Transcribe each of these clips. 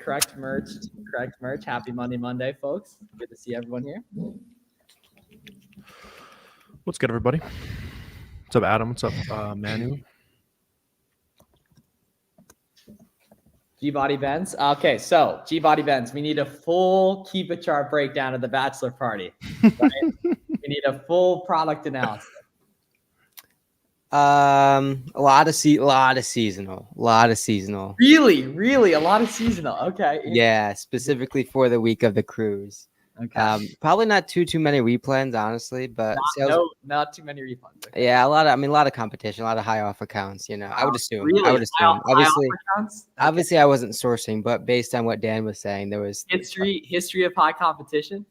Correct merch. Happy Monday, folks. Good to see everyone here. What's good, everybody? What's up, Adam? What's up, Manu? G-Body Benz. Okay, so G-Body Benz, we need a full Keepa chart breakdown of the bachelor party. Right? We need a full product analysis. A lot of seasonal. Really, a lot of seasonal. Okay. Yeah, specifically for the week of the cruise. Okay. Probably not too many replans, honestly, but not too many refunds. Okay. Yeah, a lot of competition, a lot of high offer counts. You know, I would assume. Really? Obviously, I wasn't sourcing, but based on what Dan was saying, there was history of high competition.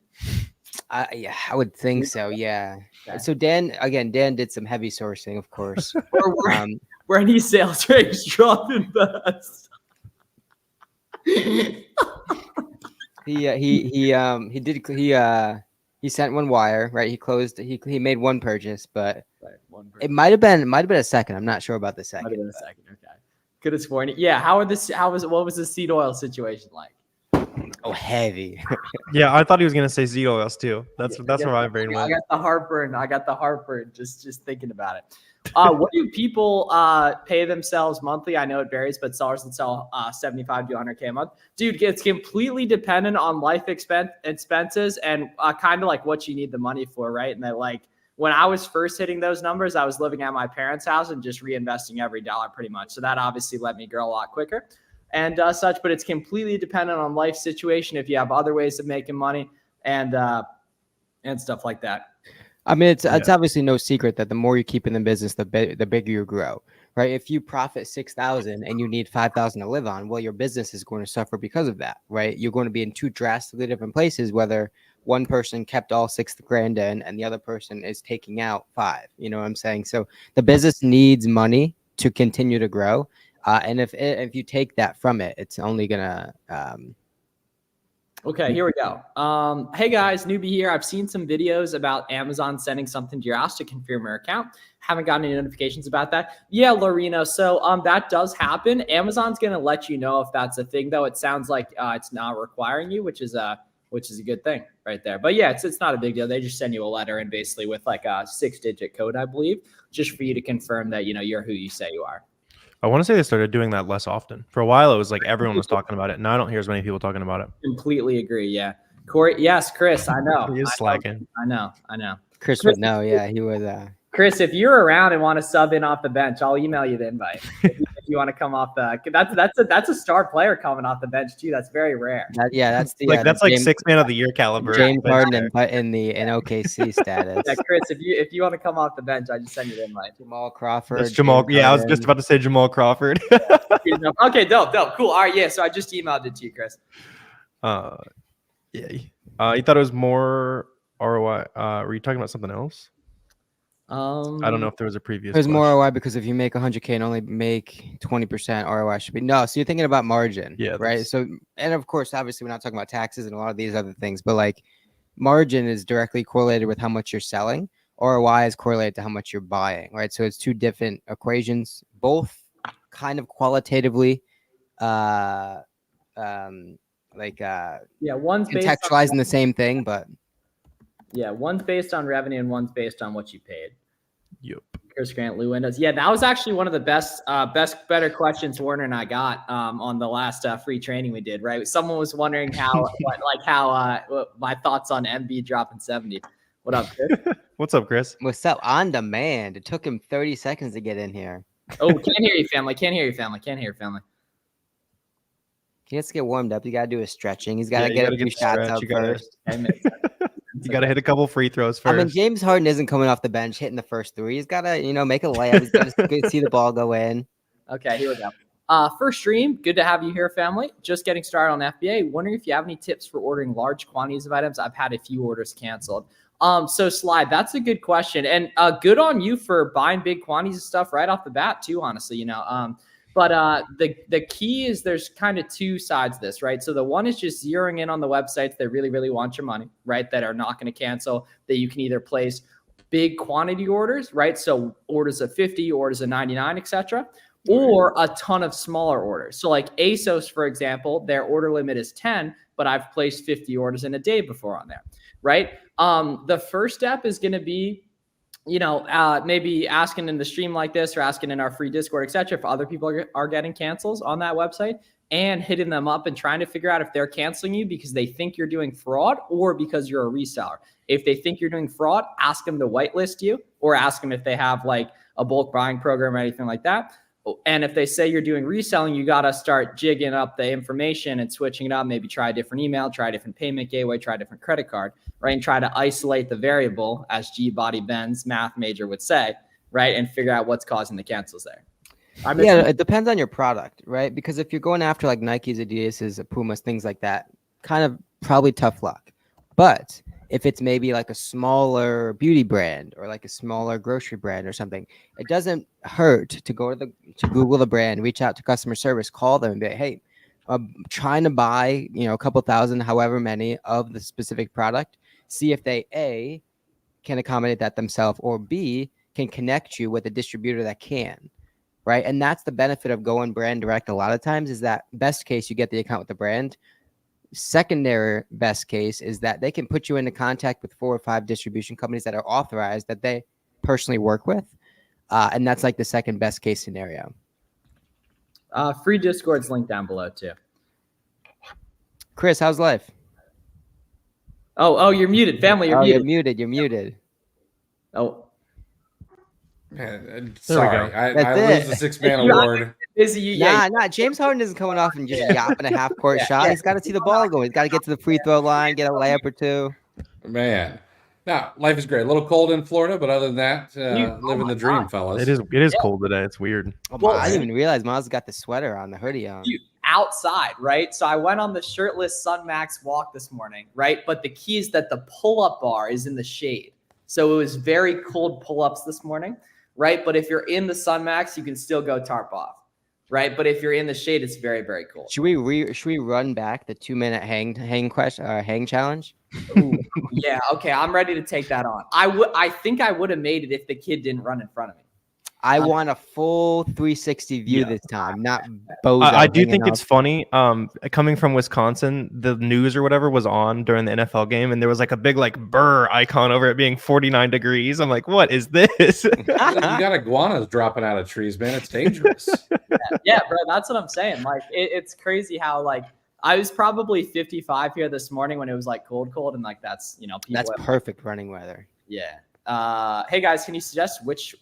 Yeah, I would think so. Yeah. Okay. So Dan did some heavy sourcing, of course. Where any sales rates dropping fast. He sent one wire, right? He made one purchase, but it might have been a second. I'm not sure about the second. Might have been a second. Okay. Could have sworn it. Yeah. What was the seed oil situation like? Oh, heavy. Yeah, I thought he was gonna say seed oils too. That's where my brain went. I got the heartburn just thinking about it. What do people pay themselves monthly? I know it varies, but sellers that sell 75 to 100K a month. Dude, it's completely dependent on life expenses and kind of like what you need the money for, right? And that, like, when I was first hitting those numbers, I was living at my parents' house and just reinvesting every dollar pretty much. So that obviously let me grow a lot quicker and such, but it's completely dependent on life situation. If you have other ways of making money and stuff like that. I mean, it's obviously no secret that the more you keep in the business, the bigger you grow, right? If you profit 6,000 and you need 5,000 to live on, well, your business is going to suffer because of that, right? You're going to be in two drastically different places, whether one person kept all 6 grand in and the other person is taking out 5. You know what I'm saying? So the business needs money to continue to grow. And if you take that from it, it's only gonna. Okay, here we go. Hey guys, newbie here. I've seen some videos about Amazon sending something to your house to confirm your account. Haven't gotten any notifications about that. Yeah, Lorena. So that does happen. Amazon's gonna let you know if that's a thing, though. It sounds like it's not requiring you, which is a good thing right there. But yeah, it's not a big deal. They just send you a letter and basically with like a 6-digit code, I believe, just for you to confirm that you're who you say you are. I want to say they started doing that less often. For a while, it was like everyone was talking about it. Now I don't hear as many people talking about it. Completely agree. Yeah. Corey. Yes, Chris. I know. He is slacking. I know. Chris would know. Yeah, he would. Chris, if you're around and want to sub in off the bench, I'll email you the invite. If you want to come off that's a star player coming off the bench too. That's very rare. That's like 6 man of the year caliber. James Harden in OKC status. Yeah, Chris, if you want to come off the bench, I just send you the invite. Jamal Crawford. That's Jamal. Yeah, I was just about to say Jamal Crawford. Yeah. Okay, dope. Cool. All right, yeah. So I just emailed it to you, Chris. Yeah. You thought it was more ROI. Were you talking about something else? I don't know if there was a previous. There's more ROI because if you make 100K and only make 20% ROI should be no. So you're thinking about margin, right? So and of course, obviously, we're not talking about taxes and a lot of these other things, but like margin is directly correlated with how much you're selling. ROI is correlated to how much you're buying, right? So it's two different equations, both kind of qualitatively, one's contextualizing the same thing, but one's based on revenue and one's based on what you paid. Yep. Chris Grant, Lou Windows. Yeah, that was actually one of the better questions Warner and I got on the last free training we did. Right, someone was wondering how my thoughts on MB dropping 70. What up, Chris? What's up, Chris? What's up? On demand. It took him 30 seconds to get in here. Oh, can't hear you, family. He has to get warmed up. You got to do his stretching. He's got to get a few shots up first. You got to hit a couple free throws first. I mean, James Harden isn't coming off the bench hitting the first 3. He's got to, make a layup. He's got to see the ball go in. Okay, here we go. First stream. Good to have you here, family. Just getting started on FBA. Wondering if you have any tips for ordering large quantities of items. I've had a few orders canceled. So Slide, that's a good question. And good on you for buying big quantities of stuff right off the bat too, honestly, But the key is there's kind of two sides to this, right? So the one is just zeroing in on the websites that really, really want your money, right? That are not going to cancel, that you can either place big quantity orders, right? So orders of 50, orders of 99, etc. or a ton of smaller orders. So like ASOS, for example, their order limit is 10, but I've placed 50 orders in a day before on there, right? The first step is going to be, maybe asking in the stream like this or asking in our free Discord, etc., if other people are getting cancels on that website, and hitting them up and trying to figure out if they're canceling you because they think you're doing fraud or because you're a reseller. If they think you're doing fraud, ask them to whitelist you, or ask them if they have like a bulk buying program or anything like that. And if they say you're doing reselling, you got to start jigging up the information and switching it up. Maybe try a different email, try a different payment gateway, try a different credit card, right? And try to isolate the variable, as G. Body Ben's math major would say, right? And figure out what's causing the cancels there. Yeah, it depends on your product, right? Because if you're going after like Nikes, Adidas's, Pumas, things like that, kind of probably tough luck. But if it's maybe like a smaller beauty brand or like a smaller grocery brand or something, it doesn't hurt to go to Google the brand, reach out to customer service, call them and be like, hey, I'm trying to buy, a couple thousand, however many of the specific product, see if they A, can accommodate that themselves, or B, can connect you with a distributor that can. Right. And that's the benefit of going brand direct. A lot of times is that best case, you get the account with the brand. Secondary best case is that they can put you into contact with 4 or 5 distribution companies that are authorized that they personally work with. And that's like the second best case scenario. Free Discord's linked down below too. Chris, how's life? Oh, you're muted. Family, you're muted. You're muted. Oh. Sorry, I lose the 6-man award. Nah, James Harden isn't coming off and just yapping a half-court shot. He's got to see the ball go. He's got to get to the free throw line, get a layup or two. Man, now life is great. A little cold in Florida, but other than that, living the dream, fellas. It is cold today. It's weird. Well, I didn't even realize Miles got the sweater on, the hoodie on. Outside, right? So I went on the shirtless Sunmax walk this morning, right? But the key is that the pull-up bar is in the shade. So it was very cold pull-ups this morning, right? But if you're in the Sunmax, you can still go tarp off, right? But if you're in the shade, it's very, very cold. Should we run back the 2-minute hang challenge? Ooh, yeah, okay, I'm ready to take that on. I think I would have made it if the kid didn't run in front of me. I want a full 360 view this time, not bows. I do think it's funny. Coming from Wisconsin, the news or whatever was on during the NFL game, and there was like a big burr icon over it being 49 degrees. I'm like, what is this? You got iguanas dropping out of trees, man. It's dangerous. Yeah, bro, that's what I'm saying. Like, it's crazy how I was probably 55 here this morning when it was cold, and that's that's perfect running weather. Yeah. Hey guys, can you suggest which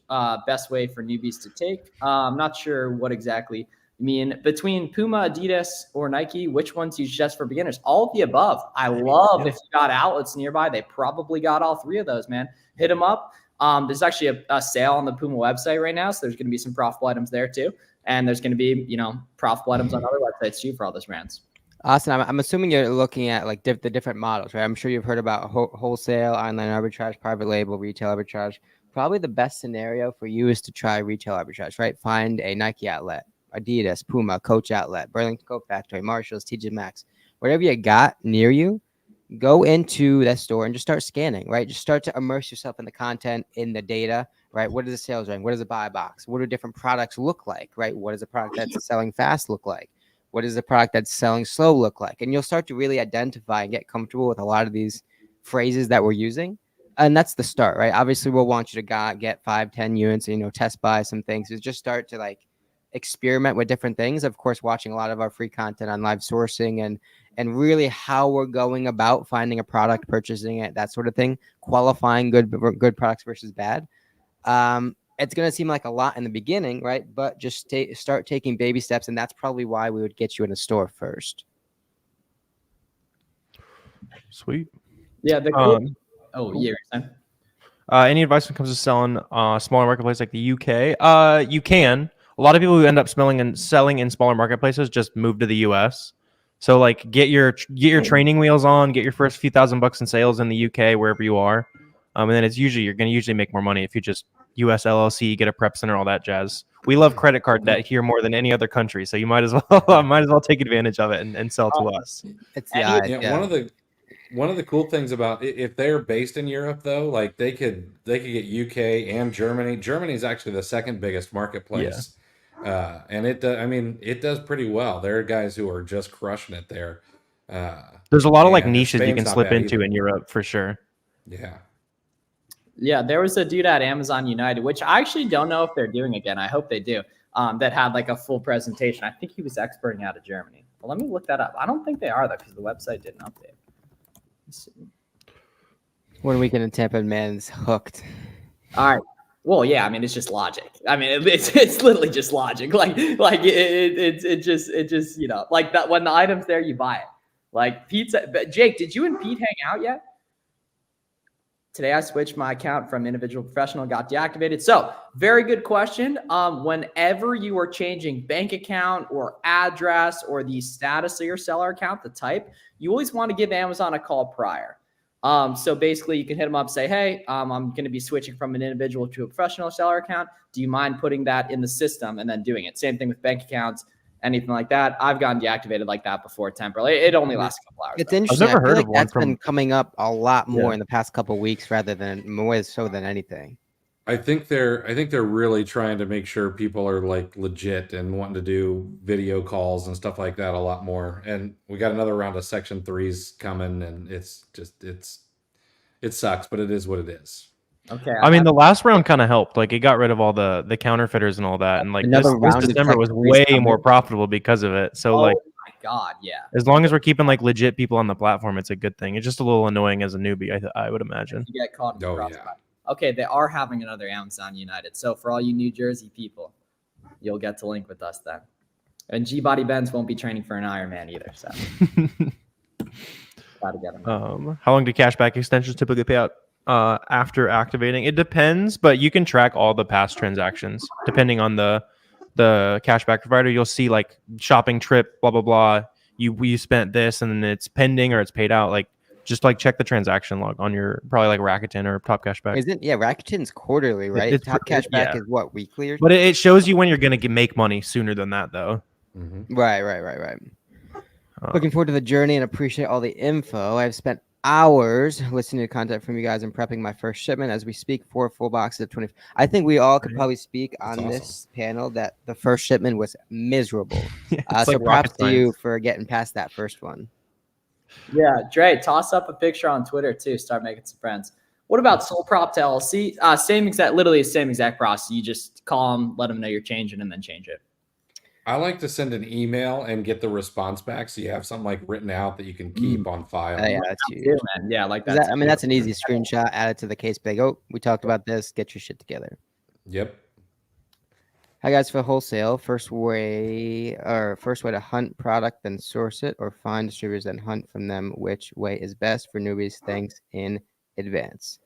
best way for newbies to take? I'm not sure what exactly you mean. Between Puma, Adidas, or Nike, which ones do you suggest for beginners? All of the above. I love if you got outlets nearby. They probably got all 3 of those, man. Hit them up. There's actually a sale on the Puma website right now, so there's going to be some profitable items there too. And there's going to be, profitable items on other websites too for all those brands. Austin, I'm assuming you're looking at the different models, right? I'm sure you've heard about wholesale, online arbitrage, private label, retail arbitrage. Probably the best scenario for you is to try retail arbitrage, right? Find a Nike outlet, Adidas, Puma, Coach outlet, Burlington Coat Factory, Marshalls, TJ Maxx, whatever you got near you. Go into that store and just start scanning, right? Just start to immerse yourself in the content, in the data, right? What is the sales rank? What does the buy box? What do different products look like, right? What does a product that's selling fast look like? What does the product that's selling slow look like? And you'll start to really identify and get comfortable with a lot of these phrases that we're using. And that's the start, right? Obviously, we'll want you to get 5-10 units, test buy some things. Is just start to experiment with different things. Of course, watching a lot of our free content on live sourcing and really how we're going about finding a product, purchasing it, that sort of thing, qualifying good products versus bad. It's going to seem like a lot in the beginning, right? But just start taking baby steps, and that's probably why we would get you in a store first. Sweet. Yeah. Any advice when it comes to selling smaller marketplaces like the UK? You can. A lot of people who end up selling in smaller marketplaces just move to the US. So get your training wheels on, get your first few $1,000 in sales in the UK, wherever you are. And then you're going to usually make more money if you just US LLC, get a prep center, all that jazz. We love credit card debt here more than any other country, so you might as well take advantage of it and sell to us. It's one of the cool things about if they're based in Europe though, they could get UK and Germany. Germany is actually the second biggest marketplace And it does, I mean, it does pretty well. There are guys who are just crushing it there. There's a lot of like And niches you Spain's can not slip bad into either. in Europe for sure. Yeah. Yeah, there was a dude at Amazon United, which I actually don't know if they're doing again. I hope they do. That had like a full presentation. I think he was exporting out of Germany. Well, let me look that up. I don't think they are though, because the website didn't update. Let's see. 1 weekend in Tampa, man's hooked. All right. Well, yeah. I mean, it's just logic. I mean, it's literally just logic. Like it just like that. When the item's there, you buy it. Like pizza. But Jake, did you and Pete hang out yet? Today, I switched my account from individual to professional, got deactivated. So very good question. Whenever you are changing bank account or address or the status of your seller account, the type, you always want to give Amazon a call prior. So basically you can hit them up, say, hey, I'm going to be switching from an individual to a professional seller account. Do you mind putting that in the system and then doing it? Same thing with bank accounts, anything like that. I've gotten deactivated like that before temporarily. It only lasts a couple hours. It's though. interesting. never I feel heard like of one that's been from- coming up a lot more Yeah. in the past couple of weeks, rather than more so than anything. I think they're really trying to make sure people are like legit and wanting to do video calls and stuff like that a lot more. And we got another round of Section 3s coming, and it sucks, but it is what it is. Okay. I mean, the last round kind of helped. Like, it got rid of all the counterfeiters and all that, and like Another this round of December was Section 3s way coming. more profitable because of it. So oh like, my God. Yeah. as long as we're keeping like legit people on the platform, it's a good thing. It's just a little annoying as a newbie, I would imagine. You get caught in the Oh, crossfire. yeah. Okay, they are having another Amazon United. So for all you New Jersey people, you'll get to link with us then. And G-Body Benz won't be training for an Ironman either. So gotta get them. How long do cashback extensions typically pay out after activating? It depends, but you can track all the past transactions depending on the cashback provider. You'll see like shopping trip, blah blah blah. You spent this, and then it's pending or it's paid out. Like just like check the transaction log on your probably like Rakuten or Top Cashback. Isn't Rakuten's quarterly, right? it's Top pr- Cashback yeah. is what, weekly or But it shows you when you're gonna make money sooner than that, though. Mhm. Right. Looking forward to the journey and appreciate all the info. I've spent hours listening to content from you guys and prepping my first shipment as we speak. 4 full boxes of 20. I think we all could probably speak on That's this panel that the first shipment was miserable. It's So like props rocket to you science. for getting past that first one. Yeah, Dre, toss up a picture on Twitter too. Start making some friends. What about sole prop to LLC? Literally the same exact process. You just call them, let them know you're changing, and then change it. I like to send an email and get the response back, so you have something like written out that you can keep on file. Yeah, that's huge. Yeah, man. Yeah, like 'Cause that. I mean, that's an easy screenshot. Add it to the case. Be like, oh, we talked about this. Get your shit together. Yep. Hi guys, for wholesale, first way to hunt product, then source it, or find distributors and hunt from them. Which way is best for newbies? Thanks in advance.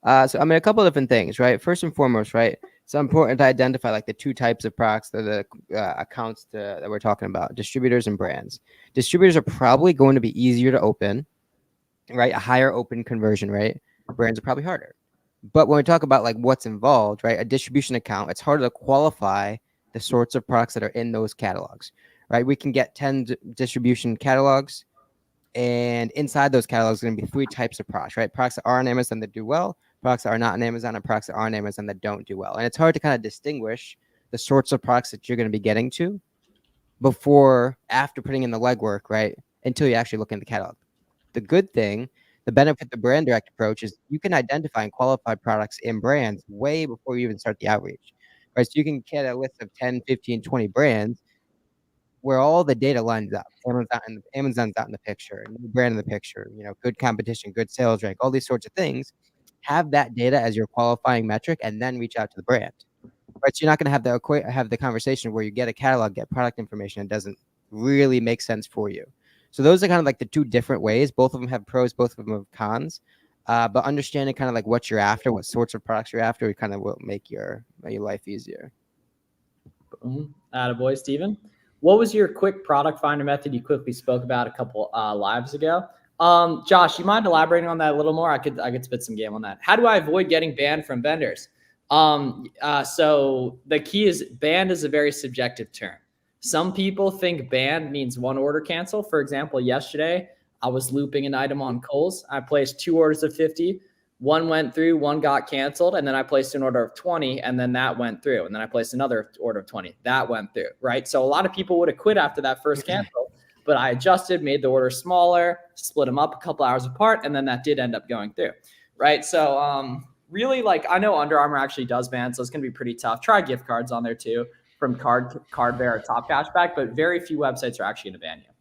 So I mean, a couple of different things, right? First and foremost, right? It's important to identify like the two types of products, the accounts that we're talking about: distributors and brands. Distributors are probably going to be easier to open, right? A higher open conversion rate. Brands are probably harder. But when we talk about like what's involved, right? A distribution account, it's harder to qualify the sorts of products that are in those catalogs, right? We can get 10 distribution catalogs, and inside those catalogs are going to be 3 types of products, right? Products that are on Amazon that do well, products that are not on Amazon, and products that are on Amazon that don't do well. And it's hard to kind of distinguish the sorts of products that you're going to be getting to after putting in the legwork, right? Until you actually look in the catalog. The good thing, the benefit of the brand direct approach is you can identify and qualify products in brands way before you even start the outreach, right? So you can get a list of 10, 15, 20 brands where all the data lines up. Amazon's out in the picture, new brand in the picture, good competition, good sales rank, all these sorts of things. Have that data as your qualifying metric, and then reach out to the brand. Right? So you're not going to have the conversation where you get a catalog, get product information, and it doesn't really make sense for you. So those are kind of like the two different ways. Both of them have pros, both of them have cons. But understanding kind of like what you're after, what sorts of products you're after, kind of will make your life easier. Attaboy, Steven. What was your quick product finder method you quickly spoke about a couple lives ago? Josh, you mind elaborating on that a little more? I could spit some game on that. How do I avoid getting banned from vendors? So the key is banned is a very subjective term. Some people think banned means one order cancel. For example, yesterday I was looping an item on Kohl's. I placed 2 orders of 50. One went through, one got canceled, and then I placed an order of 20, and then that went through. And then I placed another order of 20. That went through, right? So a lot of people would have quit after that first cancel, but I adjusted, made the order smaller, split them up a couple hours apart, and then that did end up going through, right? So really, like, I know Under Armour actually does ban, so it's going to be pretty tough. Try gift cards on there too from Cardbear or Top Cashback, but very few websites are actually going to ban you.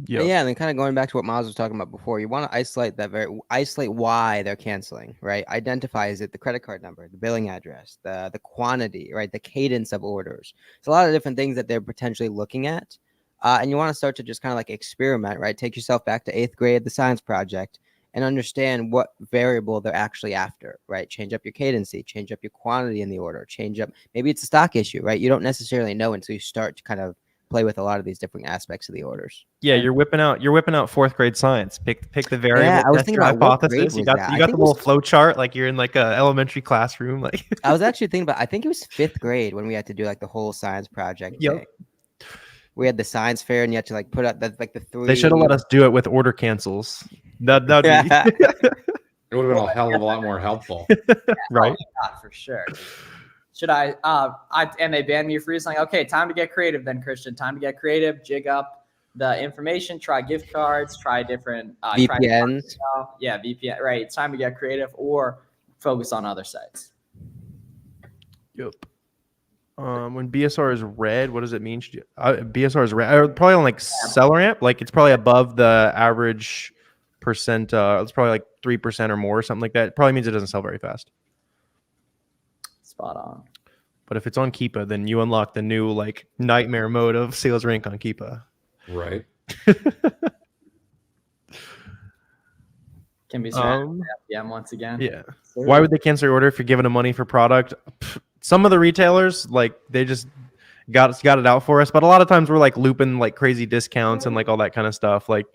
Yep. Yeah, and then kind of going back to what Miles was talking about before, you want to isolate why they're canceling, right? Identify, is it the credit card number, the billing address, the quantity, right? The cadence of orders. It's a lot of different things that they're potentially looking at. And you want to start to just kind of like experiment, right? Take yourself back to 8th grade, the science project, and understand what variable they're actually after, right? Change up your cadency, change up your quantity in the order, change up, maybe it's a stock issue, right? You don't necessarily know until you start to kind of play with a lot of these different aspects of the orders. Yeah, you're whipping out 4th grade science. Pick the variable. Yeah, I was test thinking your about what grade hypothesis. You was got that? you I got think the it little was- flow chart like you're in like a elementary classroom. Like I was actually thinking about, I think it was 5th grade when we had to do like the whole science project. Yep. thing. We had the science fair and you had to like put out the 3. they should have let us do it with order cancels. That'd be It would have been a hell of a lot more helpful. right. God, for sure. Should I and they banned me for reason, like, okay, time to get creative then, Christian. Time to get creative, jig up the information, try gift cards, try different VPNs. Yeah, VPN, right. It's time to get creative or focus on other sites. Yep. When BSR is red, what does it mean? BSR is red. Probably on like SellerAmp, like it's probably above the average percent. It's probably like 3% or more, or something like that. It probably means it doesn't sell very fast. Spot on. But if it's on Keepa, then you unlock the new like nightmare mode of sales rank on Keepa. Right. Can be FBM once again. Yeah. Why would they cancel your order if you're giving them money for product? Some of the retailers, like, they just got it out for us, but a lot of times we're like looping like crazy discounts and like all that kind of stuff. Like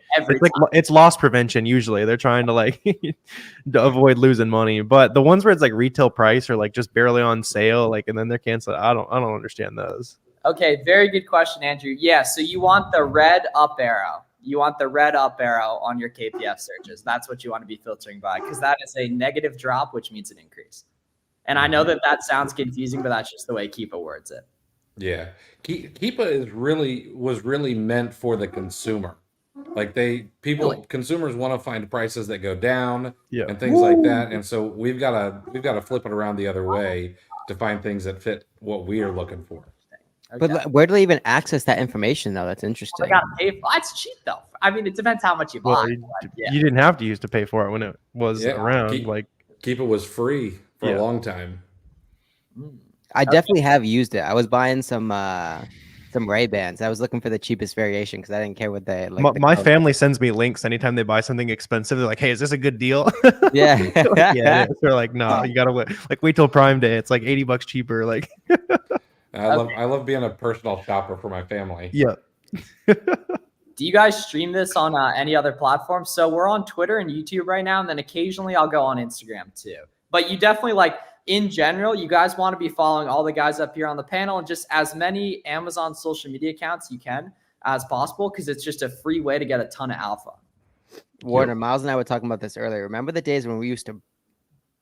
it's loss prevention. Usually they're trying to like to avoid losing money, but the ones where it's like retail price or like just barely on sale, like, and then they're canceled. I don't understand those. Okay, very good question, Andrew. Yeah, so you want the red up arrow. You want the red up arrow on your KPF searches. That's what you want to be filtering by, because that is a negative drop, which means an increase. And I know that sounds confusing, but that's just the way Keepa words it. Yeah. Keepa was really meant for the consumer. Like consumers want to find prices that go down and things like that. And so we've got to flip it around the other way to find things that fit what we are looking for. Okay. But where do they even access that information though? That's interesting. They got to pay for. It's cheap though. I mean, it depends how much you buy. Well, you didn't have to use to pay for it when it was around. Keepa was free for a long time. I definitely have used it. I was buying some Ray-Bans. I was looking for the cheapest variation because I didn't care what they like. My family sends me links anytime they buy something expensive. They're like, "Hey, is this a good deal?" Yeah. Yeah. They're like, "No, you gotta wait till Prime Day. It's like $80 cheaper." Like, I love being a personal shopper for my family. Yeah. Do you guys stream this on any other platform? So we're on Twitter and YouTube right now, and then occasionally I'll go on Instagram too. But you definitely in general, you guys want to be following all the guys up here on the panel and just as many Amazon social media accounts you can as possible, because it's just a free way to get a ton of alpha. Warner, Miles and I were talking about this earlier. Remember the days when we used to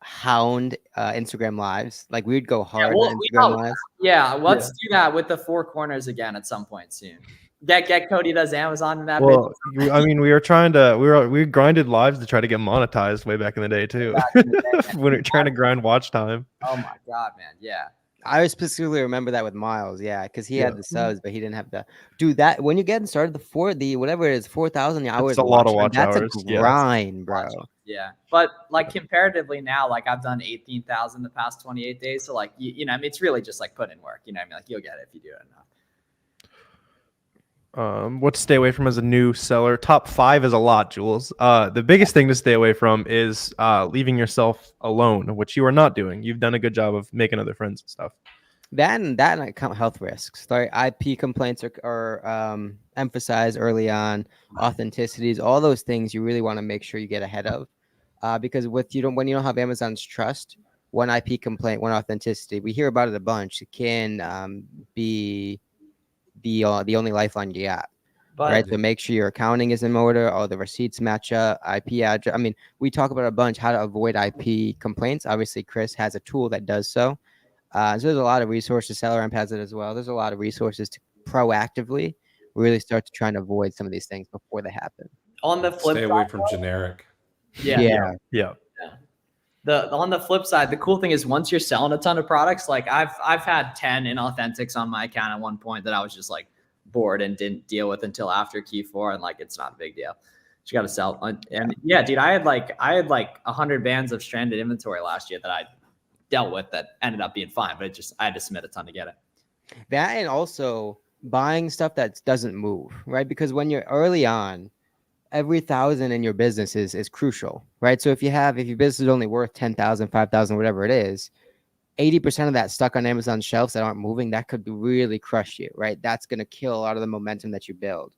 hound Instagram lives? Like we would go hard on Instagram lives. Yeah, let's do that with the four corners again at some point soon. Get Cody does Amazon in that. Well, I mean, we grinded lives to try to get monetized way back in the day too. When we were trying to grind watch time. Oh my god, man! Yeah, I specifically remember that with Miles. Yeah, because he had the subs, but he didn't have the do that. When you're getting started, whatever it is, 4,000 hours. That's a lot of watch hours. That's a grind, bro. Yeah, but like comparatively now, like I've done 18,000 the past 28 days. So like you know, I mean, it's really just like put in work. You know, what I mean, like you'll get it if you do it enough. What to stay away from as a new seller? Top 5 is a lot, Jules. The biggest thing to stay away from is leaving yourself alone, which you are not doing. You've done a good job of making other friends and stuff. That and account health risks. Sorry, IP complaints are emphasized early on. Authenticities, all those things you really want to make sure you get ahead of, because when you don't have Amazon's trust, one IP complaint, one authenticity, we hear about it a bunch. It can be the only lifeline you got. But right? So make sure your accounting is in order, all the receipts match up, IP address. I mean, we talk about a bunch how to avoid IP complaints. Obviously, Chris has a tool that does so. So there's a lot of resources. SellerAmp has it as well. There's a lot of resources to proactively really start to try and avoid some of these things before they happen. on the flip Stay side, away from generic. yeah. Yeah. On the flip side, the cool thing is once you're selling a ton of products, like I've had 10 inauthentics on my account at one point that I was just like bored and didn't deal with until after Q4, and like it's not a big deal. You got to sell. And yeah, dude, I had like 100 bands of stranded inventory last year that I dealt with that ended up being fine, but I had to submit a ton to get it. That, and also buying stuff that doesn't move, right? Because when you're early on, every 1,000 in your business is crucial, right? So if your business is only worth 10,000, 5,000, whatever it is, 80% of that stuck on Amazon shelves that aren't moving, that could really crush you, right? That's going to kill a lot of the momentum that you build.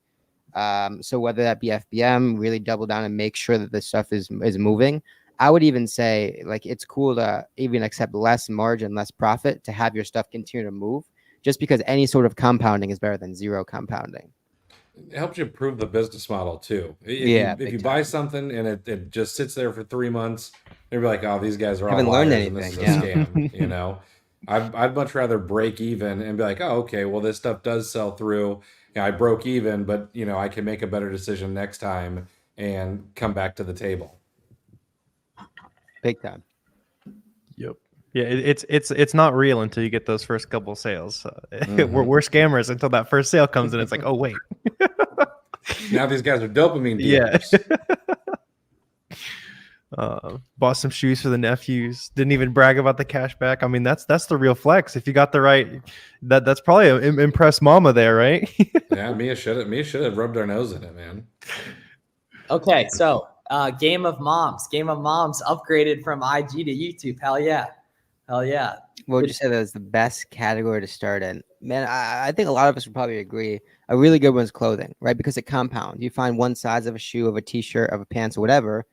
So whether that be FBM, really double down and make sure that the stuff is moving. I would even say like it's cool to even accept less margin, less profit to have your stuff continue to move, just because any sort of compounding is better than zero compounding. It helps you improve the business model too. If you buy something and it just sits there for 3 months, they'll be like, oh, these guys are all liars and this is a scam. You know, I'd much rather break even and be like, oh, okay, well, this stuff does sell through. You know, I broke even, but you know, I can make a better decision next time and come back to the table. Big time. Yep. Yeah, it's not real until you get those first couple sales. We're scammers until that first sale comes and it's like, oh wait. Now these guys are dopamine dealers. Bought some shoes for the nephews. Didn't even brag about the cash back. I mean, that's the real flex. If you got the right, that's probably impress mama there, right? Yeah, Mia should have rubbed our nose in it, man. Okay, so Game of Moms upgraded from IG to YouTube. Hell yeah. What would you say that is the best category to start in? Man, I think a lot of us would probably agree. A really good one is clothing, right? Because it compounds. You find one size of a shoe, of a t-shirt, of a pants, or whatever.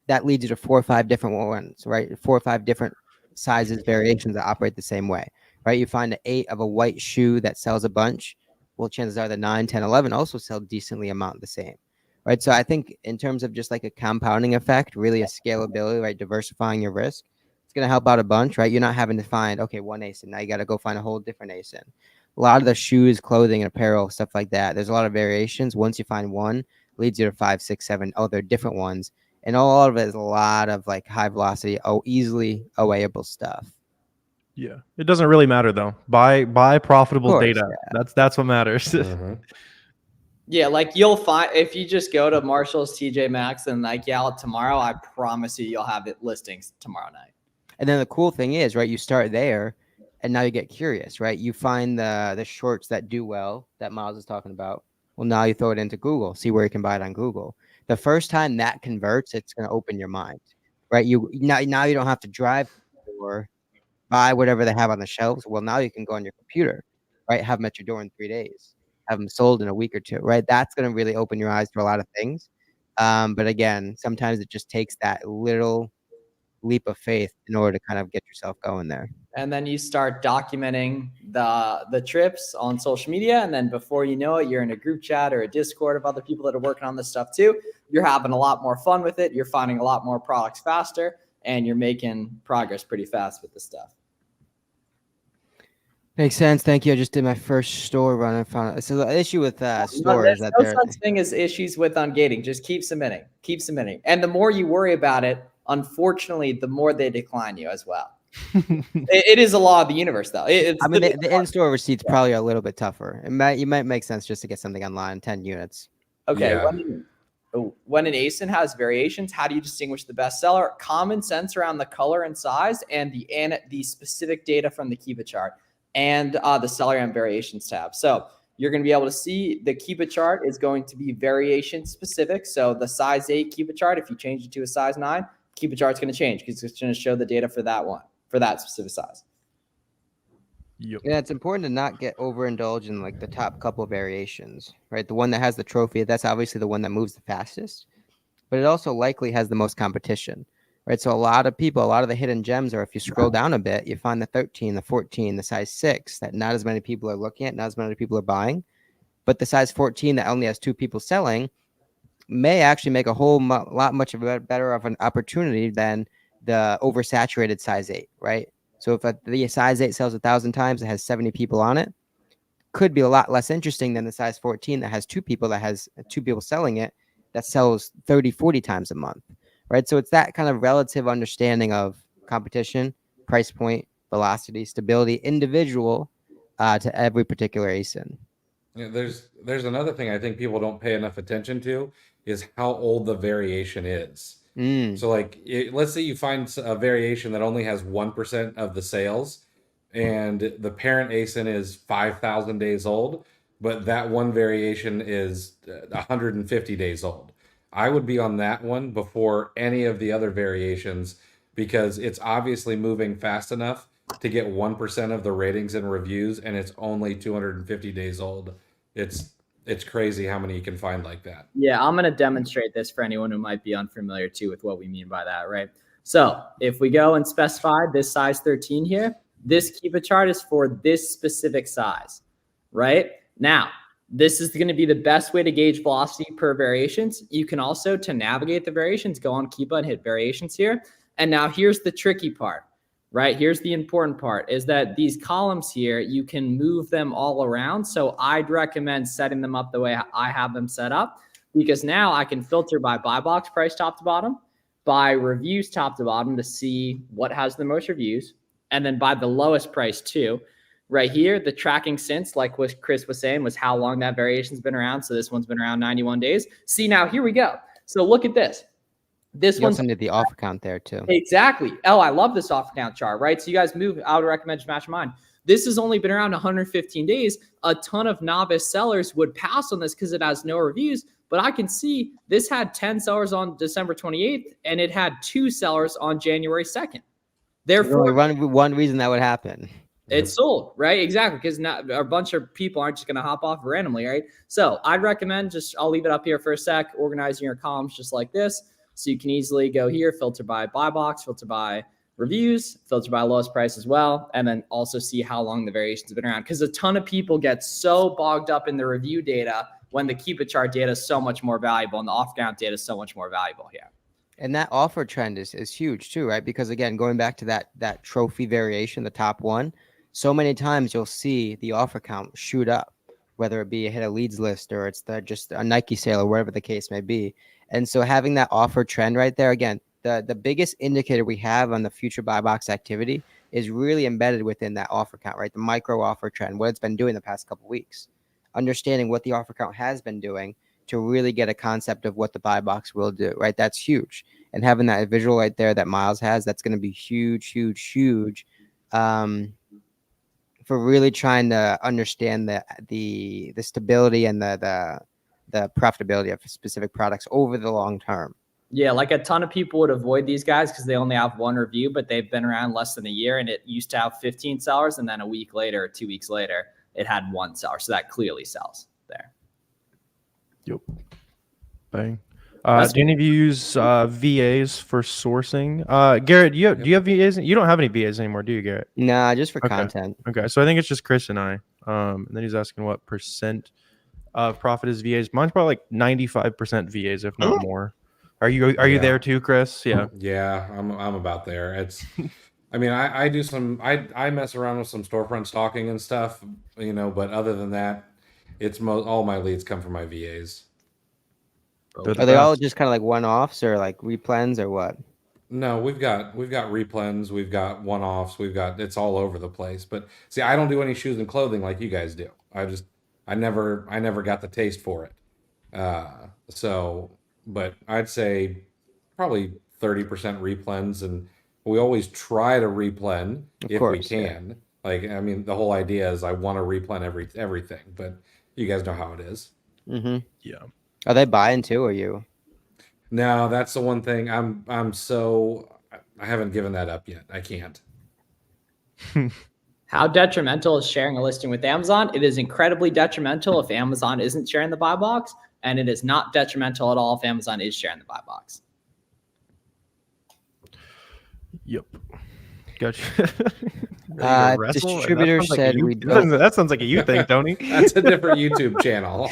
That leads you to 4 or 5 different ones, right? 4 or 5 different sizes, variations that operate the same way, right? You find an 8 of a white shoe that sells a bunch. Well, chances are the 9, 10, 11 also sell decently amount the same, right? So I think in terms of just like a compounding effect, really a scalability, right? Diversifying your risk. Going to help out a bunch, right? You're not having to find, okay, one ASIN. Now you got to go find a whole different ASIN. A lot of the shoes, clothing, and apparel, stuff like that, there's a lot of variations. Once you find one, leads you to 5, 6, 7 other different ones. And all of it is a lot of like high velocity, easily awayable stuff. Yeah. It doesn't really matter though. Buy profitable data. Yeah. That's what matters. Yeah, like you'll find if you just go to Marshall's, TJ Maxx, and like tomorrow, I promise you'll have it listings tomorrow night. And then the cool thing is, right, you start there and now you get curious, right? You find the shorts that do well that Miles is talking about. Well, now you throw it into Google, see where you can buy it on Google. The first time that converts, it's going to open your mind, right? Now you don't have to drive or buy whatever they have on the shelves. Well, now you can go on your computer, right? Have them at your door in 3 days, have them sold in a week or two, right? That's going to really open your eyes to a lot of things. But again, sometimes it just takes that little leap of faith in order to kind of get yourself going there. And then you start documenting the trips on social media, and then before you know it, you're in a group chat or a Discord of other people that are working on this stuff too. You're having a lot more fun with it. You're finding a lot more products faster, and you're making progress pretty fast with this stuff. Makes sense. Thank you. I just did my first store run and found it. So the issue with stores there's that no such thing as issues with ungating. Just keep submitting. And the more you worry about it, unfortunately, the more they decline you as well. It is a law of the universe, though. The in-store receipts probably are a little bit tougher. You might make sense just to get something online, 10 units. Okay. Yeah. When an ASIN has variations, how do you distinguish the best seller? Common sense around the color and size, and the specific data from the Keepa chart, and the SellerAmp variations tab. So you're going to be able to see the Keepa chart is going to be variation specific. So the size 8 Keepa chart, if you change it to a size 9, Keepa chart's going to change because it's going to show the data for that one, for that specific size. Yep. Yeah, it's important to not get overindulged in like the top couple of variations, right? The one that has the trophy, that's obviously the one that moves the fastest, but it also likely has the most competition, right? So a lot of the hidden gems are, if you scroll down a bit, you find the 13, the 14, the size 6 that not as many people are looking at, not as many people are buying. but the size 14 that only has 2 people selling may actually make a whole lot much of a better of an opportunity than the oversaturated size 8, right? So if the size 8 sells 1,000 times, it has 70 people on it, could be a lot less interesting than the size 14 that has 2 people, that has 2 people selling it, that sells 30, 40 times a month, right? So it's that kind of relative understanding of competition, price point, velocity, stability, individual to every particular ASIN. Yeah, there's another thing I think people don't pay enough attention to is how old the variation is. So like, let's say you find a variation that only has 1% of the sales, and the parent ASIN is 5,000 days old, but that one variation is 150 days old. I would be on that one before any of the other variations, because it's obviously moving fast enough to get 1% of the ratings and reviews, and it's only 250 days old. It's crazy how many you can find like that. Yeah, I'm going to demonstrate this for anyone who might be unfamiliar too with what we mean by that, right? So if we go and specify this size 13 here, this Keepa chart is for this specific size, right? Now, this is going to be the best way to gauge velocity per variations. You can also, to navigate the variations, go on Keepa and hit variations here. And now here's the tricky part, right? Here's the important part, is that these columns here, you can move them all around. So I'd recommend setting them up the way I have them set up, because now I can filter by buy box price top to bottom, by reviews top to bottom to see what has the most reviews, and then by the lowest price too. Right here, the tracking since, like what Chris was saying, was how long that variation's been around. So this one's been around 91 days. See, now here we go. So look at this. This one's did the offer count there too. Exactly. Oh, I love this offer count chart, right? So you guys move, I would recommend just match mine. This has only been around 115 days. A ton of novice sellers would pass on this because it has no reviews. But I can see this had 10 sellers on December 28th, and it had 2 sellers on January 2nd. Therefore, one reason that would happen. It's sold, right? Exactly, because not a bunch of people aren't just going to hop off randomly, right? So I'd recommend I'll leave it up here for a sec, organizing your columns just like this. So you can easily go here, filter by buy box, filter by reviews, filter by lowest price as well, and then also see how long the variation's been around. Because a ton of people get so bogged up in the review data when the Keepa chart data is so much more valuable and the off count data is so much more valuable here. And that offer trend is huge too, right? Because again, going back to that trophy variation, the top one, so many times you'll see the offer count shoot up, whether it be a hit a leads list or it's just a Nike sale or whatever the case may be. And so having that offer trend right there, again, the biggest indicator we have on the future buy box activity is really embedded within that offer count, right? The micro offer trend, what it's been doing the past couple of weeks, understanding what the offer count has been doing to really get a concept of what the buy box will do, right? That's huge. And having that visual right there that Miles has, that's going to be huge, huge, huge for really trying to understand the stability and the profitability of specific products over the long term. Yeah, like a ton of people would avoid these guys because they only have one review, but they've been around less than a year, and it used to have 15 sellers, and then a week later or 2 weeks later, it had 1 seller. So that clearly sells there. Yep. Bang. Do any of you use VAs for sourcing? Garrett, do you have VAs? You don't have any VAs anymore, do you, Garrett? Nah, just for content. Okay, so I think it's just Chris and I. And then he's asking what percent of profit is VAs. Mine's probably like 95% VAs, if not more. Are you there too, Chris? Yeah. Yeah, I'm about there. It's I mean, I do some I mess around with some storefront stalking and stuff, but other than that, it's all my leads come from my VAs. Are they all just kind of like one-offs or like replens or what? No, we've got replens, we've got one-offs, it's all over the place. But see, I don't do any shoes and clothing like you guys do. I never got the taste for it. But I'd say probably 30% replens, and we always try to replen if we can. Yeah. Like, I mean, the whole idea is I want to replen everything, but you guys know how it is. Mm-hmm. Yeah. Are they buying too, or you? No, that's the one thing. I haven't given that up yet. I can't. How detrimental is sharing a listing with Amazon? It is incredibly detrimental if Amazon isn't sharing the buy box, and it is not detrimental at all if Amazon is sharing the buy box. Yep. Gotcha. Ready to wrestle? Distributor That sounds like a said you- we don't. That sounds like a you thing, Tony. That's a different YouTube channel.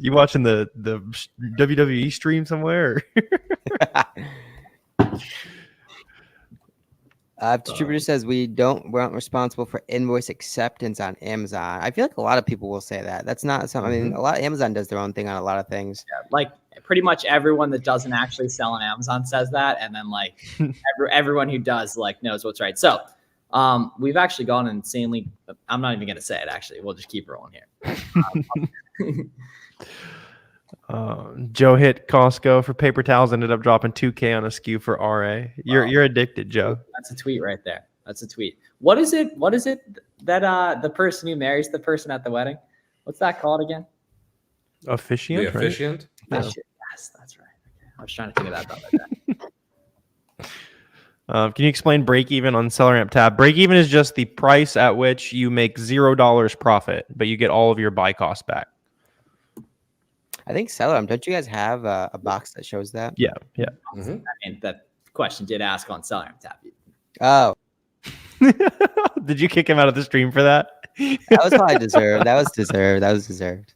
You watching the WWE stream somewhere? Distributor says we're not responsible for invoice acceptance on Amazon. I feel like a lot of people will say that. That's not something. I mean, a lot Amazon does their own thing on a lot of things. Like pretty much everyone that doesn't actually sell on Amazon says that, and then like everyone who does like knows what's right. So we've actually gone insanely. I'm not even gonna say it. Actually, we'll just keep rolling here. Joe hit Costco for paper towels, ended up dropping $2K on a SKU for RA. You're addicted, Joe. That's a tweet right there. That's a tweet. What is it that the person who marries the person at the wedding? What's that called again? Officiant, The right? officiant. Yeah. Yes, that's right. Okay. I was trying to think of that the other day. Can you explain break even on SellerAmp tab? Break even is just the price at which you make $0 profit, but you get all of your buy costs back. I think SellerAmp. Don't you guys have a box that shows that? Yeah. Mm-hmm. I mean, that question did ask on SellerAmp tab. Oh, Did you kick him out of the stream for that? that was probably deserved. That was deserved.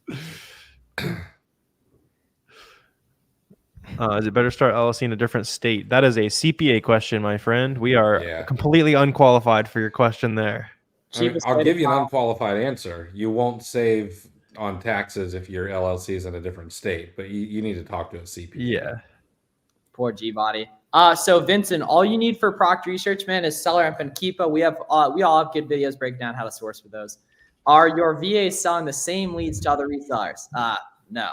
Is it better to start LLC in a different state? That is a CPA question, my friend. We are Yeah. completely unqualified for your question there. I mean, Cheapest I'll way give to you an file. unqualified answer. You won't save on taxes if your LLC is in a different state, but you need to talk to a CPA. Yeah. Poor G-Body. So Vincent, all you need for product research, man, is SellerAmp and Keepa. We all have good videos breaking down how to source for those. Are your VAs selling the same leads to other resellers? No.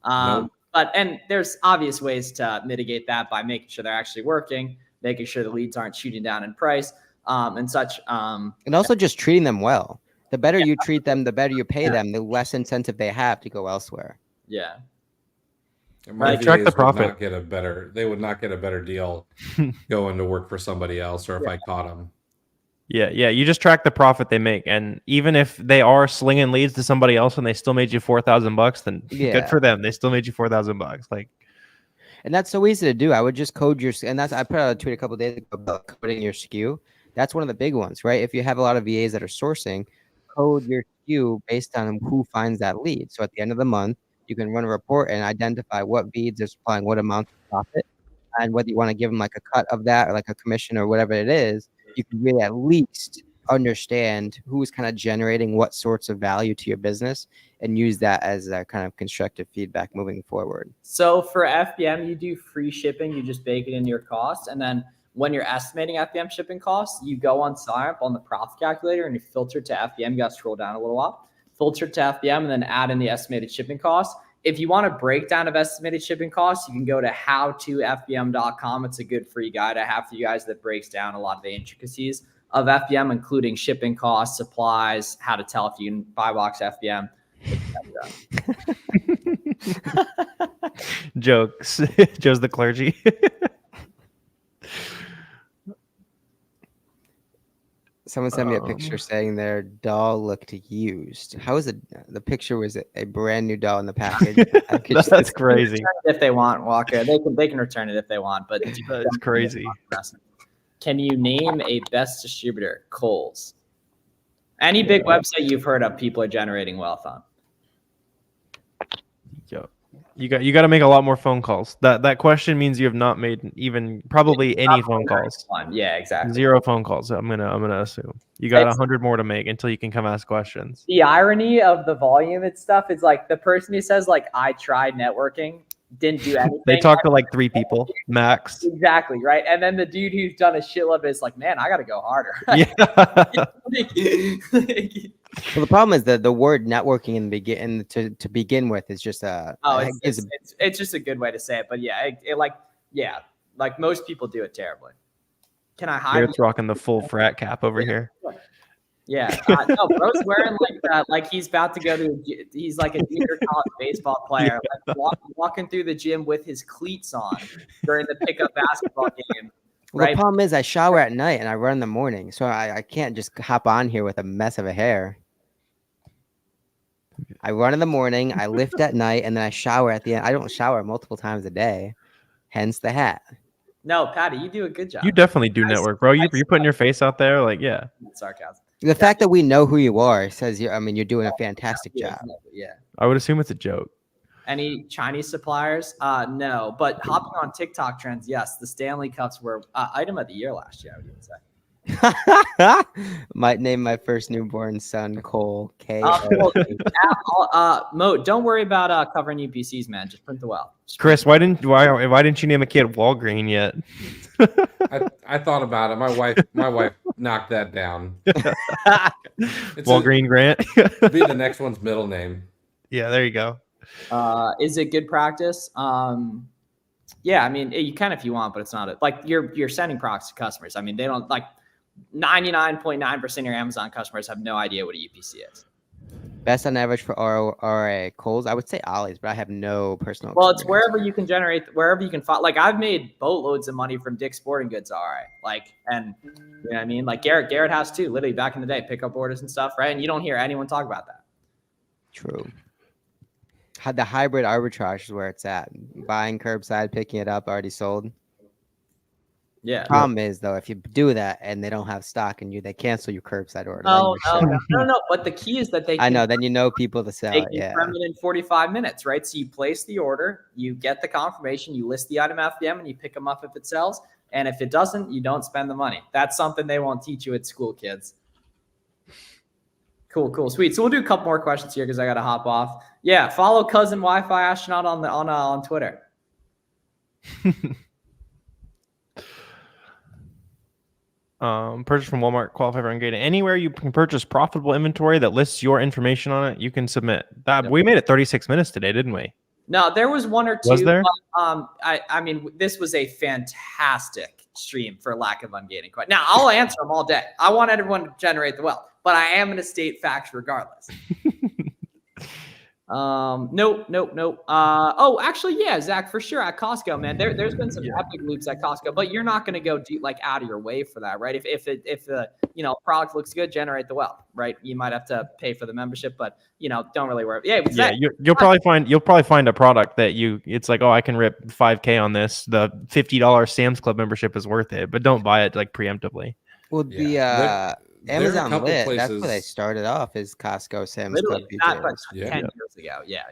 Nope. And there's obvious ways to mitigate that by making sure they're actually working, making sure the leads aren't shooting down in price, and such. And also just treating them well. The better you treat them, the better you pay them, the less incentive they have to go elsewhere. Yeah. My Right. Track the VAs would profit. not get a better. They would not get a better deal going to work for somebody else, or if I caught them. Yeah. You just track the profit they make, and even if they are slinging leads to somebody else and they still made you $4,000, then Yeah. good for them. They still made you $4,000. Like, And that's so easy to do. I would just code your, and that's, I put out a tweet a couple of days ago about coding your SKU. That's one of the big ones, right? If you have a lot of VAs that are sourcing, code your SKU based on who finds that lead. So at the end of the month, you can run a report and identify what leads are supplying what amount of profit, and whether you want to give them like a cut of that or like a commission or whatever it is, you can really at least understand who's kind of generating what sorts of value to your business and use that as a kind of constructive feedback moving forward. So for FBM, you do free shipping. You just bake it into your cost. And then when you're estimating FBM shipping costs, you go on SellerAmp on the profit calculator and you filter to FBM. You got to scroll down a little while, filter to FBM, and then add in the estimated shipping costs. If you want a breakdown of estimated shipping costs, you can go to howtofbm.com. It's a good free guide I have for you guys that breaks down a lot of the intricacies of FBM, including shipping costs, supplies, how to tell if you can buy box FBM. jokes. Joe's the clergy. Someone sent me a picture saying their doll looked used. How is it? The picture was a brand new doll in the package. That's crazy. If they want, Walker, they can return it if they want. But That's crazy. Can you name a best distributor? Kohl's. Any big website you've heard of, people are generating wealth on. Yo, you got to make a lot more phone calls. That question means you have not made even probably any phone calls. Yeah, exactly. 0 phone calls. I'm gonna assume you got 100 more to make until you can come ask questions. The irony of the volume and stuff is like the person who says like I tried networking didn't do anything. They talk to like 3 people max. Exactly, right? And then the dude who's done a shitload is like, man, I got to go harder. Yeah. Well, the problem is that the word networking in the begin to begin with is just it's just a good way to say it. But yeah, like most people do it terribly. Can I hide? Garrett's rocking the full frat cap over here. Yeah, no, bro's wearing like that, like he's about to go to. He's like a junior college baseball player, like walking through the gym with his cleats on during the pickup basketball game. Well, Right? the problem is I shower at night and I run in the morning, so I can't just hop on here with a mess of a hair. I run in the morning, I lift at night, and then I shower at the end. I don't shower multiple times a day, hence the hat. No, Patty, you do a good job. You definitely do I network, bro. You're I- putting your face out there, like yeah. Sarcasm. The fact that we know who you are says you're doing a fantastic Yeah, job. yeah. I would assume it's a joke. Any Chinese suppliers? No. But hopping on TikTok trends, yes. The Stanley Cups were item of the year last year, I would even say. Might name my first newborn son Cole. K. Mo, don't worry about covering UPCs, man. Just print the well. Chris, why didn't you name a kid Walgreen yet? I thought about it. My wife knocked that down. Walgreen Grant. Be the next one's middle name. Yeah, there you go. Is it good practice? Yeah, I mean, you can if you want, but it's not like you're sending products to customers. I mean, they don't like 99.9% of your Amazon customers have no idea what a UPC is. Best on average for RA Kohl's, I would say Ollie's, but I have no personal. Well, it's wherever you can generate, wherever you can find. Like I've made boatloads of money from Dick's Sporting Goods, RA. Like, and you know what I mean? Like Garrett has too. Literally back in the day, pick up orders and stuff, right? And you don't hear anyone talk about that. True. The hybrid arbitrage is where it's at. Buying curbside, picking it up, already sold. Yeah. Problem is though, if you do that and they don't have stock and they cancel your curbside order. No. But the key is that they. I know. Then you know people to sell. They It, yeah. confirm it in 45 minutes, right? So you place the order, you get the confirmation, you list the item FBM, and you pick them up if it sells. And if it doesn't, you don't spend the money. That's something they won't teach you at school, kids. Cool, sweet. So we'll do a couple more questions here because I got to hop off. Yeah, follow cousin Wi-Fi astronaut on Twitter. Purchase from Walmart, qualify for ungated. Anywhere you can purchase profitable inventory that lists your information on it, you can submit. That we made it 36 minutes today, didn't we? No, there was one or two. Was there? I mean, this was a fantastic stream for lack of ungating. Now, I'll answer them all day. I want everyone to generate the wealth, but I am going to state facts regardless. Nope. Oh, actually, yeah, Zach, for sure at Costco, man. There's been some epic loops at Costco, but you're not going to go do like out of your way for that, right? If the product looks good, generate the wealth, right? You might have to pay for the membership, but don't really worry. Yeah, you'll probably find a product that it's like, oh, I can rip 5K on this. The $50 Sam's Club membership is worth it, but don't buy it like preemptively. Well, the Amazon Lit, that's where they started off, is Costco, Sam's Club. Not but 10 years ago. Yeah,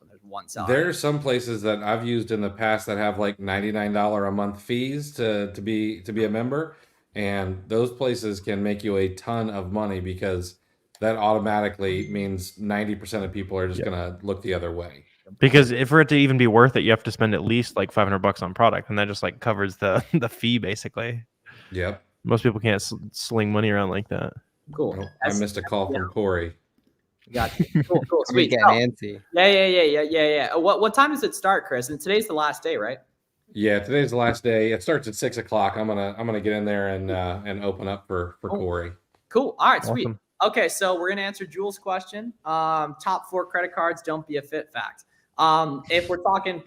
there's one seller. There are some places that I've used in the past that have like $99 a month fees to be a member, and those places can make you a ton of money because that automatically means 90% of people are just gonna look the other way. Because for it to even be worth it, you have to spend at least like $500 on product, and that just like covers the fee basically. Yep. Most people can't sling money around like that. Cool. Oh, I missed a call from Corey. Got you. Cool. Sweet. Nancy. Yeah. What time does it start, Chris? And today's the last day, right? Yeah, today's the last day. It starts at 6 o'clock. I'm gonna get in there and open up for Corey. Cool. All right, sweet. Awesome. Okay, so we're gonna answer Jules' question. Top 4 credit cards don't be a fit fact. If we're talking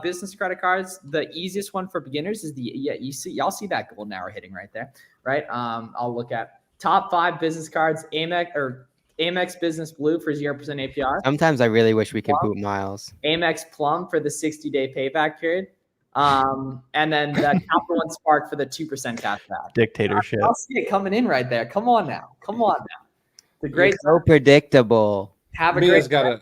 business credit cards, the easiest one for beginners is y'all see that golden hour hitting right there, right? I'll look at top 5 business cards, Amex Business Blue for 0% APR. Sometimes I really wish we could boot Miles. Amex Plum for the 60-day payback period. And then the Capital One Spark for the 2% cash back. Dictatorship. I'll see it coming in right there. Come on now. The great. It's so predictable. Have a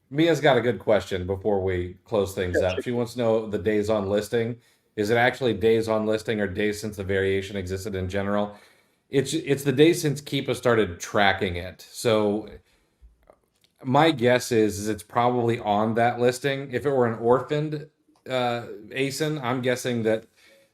Mia's got a good question before we close things up. She wants to know the days on listing. Is it actually days on listing or days since the variation existed in general? It's the days since Keepa started tracking it. So my guess is it's probably on that listing. If it were an orphaned ASIN, I'm guessing that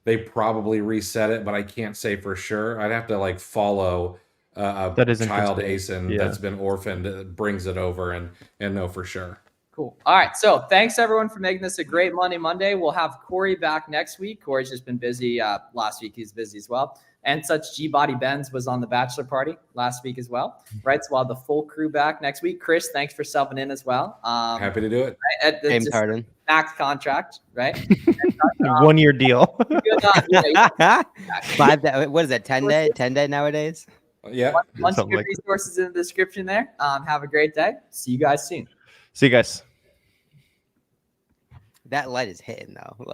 they probably reset it, but I can't say for sure. I'd have to like follow a child ASIN that's been orphaned, brings it over and know for sure. Cool. All right. So thanks everyone for making this a great Monday. We'll have Corey back next week. Corey's just been busy. Last week he's busy as well. And such G-Body Benz was on the bachelor party last week as well. Right. So we'll have the full crew back next week. Chris, thanks for subbing in as well. Happy to do it. James Harden. Max contract, right? 1 year deal. What is that? 10 day nowadays? Yeah. Bunch of good resources in the description there. Have a great day. See you guys soon. See you guys. That light is hitting though.